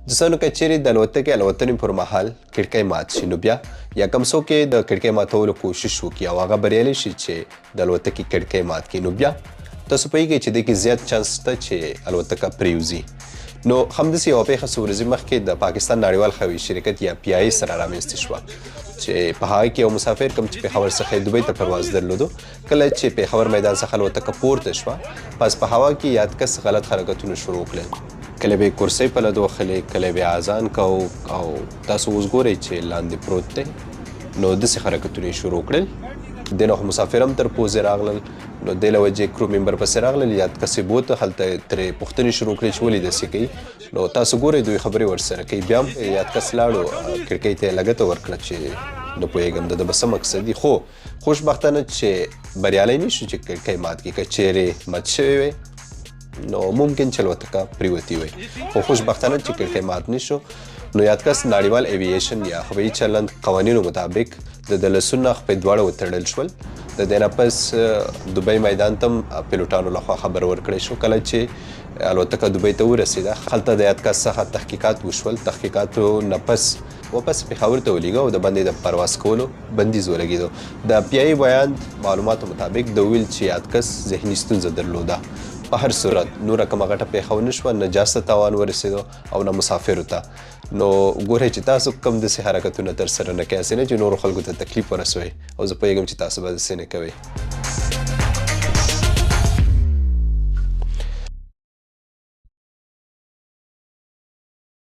ځکه نو که چیرې د الوتنې پر مهال کړکۍ مات شي نو بیا یا کوم څوک یې د کړکۍ ماتولو کوشش وکړي او هغه بریالی شي چې د الوتکې کړکۍ مات کړي نو بیا تاسو پوهیږئ چې دې کې زیات چانس شته چې الوتکه پریوځي. نو همداسې یوه پیښه څو ورځې مخکې د پاکستان نړیوال هوایي شرکت یا پی آی سره رامنځته شوه چې په هغه کې یو مسافر کوم چې پېښور څخه دوبۍ ته پرواز درلودو کله چې پېښور میدان څخه الوتکه پورته شوه پس په هوا کې یاد کس غلط حرکتونه شروع کړل. کله به یې کرسۍ په لدو وهلې کله به یې اذان کو او تاسو اوس ګورئ چې لاندې پروت دی نو داسې حرکتونه یې شروع کړل. د نو مسافر هم تر پوزې راغلل نو دې له وجې کرو ممبر پسې راغلل یاد کسې بوته هلته ترې پوښتنې شروع کړې چې ولې داسې کوي نو تاسو ګورئ دوی خبرې ورسره کوي. بیا هم یاد کس لاړو کړکۍ ته یې لګته ورکړه چې نه پوهېږم د ده به څه مقصد وي خو خوشبختانه چې بریالی نه شو چې کړکۍ مات کړي. که چیرې مات شوې وی نو ممکن چې الوتکه پریوتې وی خو خوشبختانه چې کړکۍ مات نه شو نو یاد کس نړیوال ایویشن یا هوایي چلند قوانینو مطابق د لاسونه خپې دواړه وتړل شول. د دې نه پس دوبۍ میدان ته هم پیلوټانو لخوا خبر ورکړی شو کله چې الوتکه دوبۍ ته ورسېده هلته د یاد کس څخه تحقیقات وشول. تحقیقاتو نه پس واپس پېښور ته ولېږه او د باندې د پرواز کولو بندیز ولګېدو. د پی آی بیان معلوماتو مطابق د ویل چې یاد کس ذهني ستونزه درلوده. په هر صورت نوره کومه غټه پیښه ونه شوه نه جاس ته تاوان ورسېدو او نه مسافرو ته. نو ګورئ چې تاسو کوم داسې حرکتونه ترسره نه کوئ هسې نه چې نورو خلکو ته تکلیف ورسوئ او زه پوهېږم چې تاسو به داسې نه کوئ.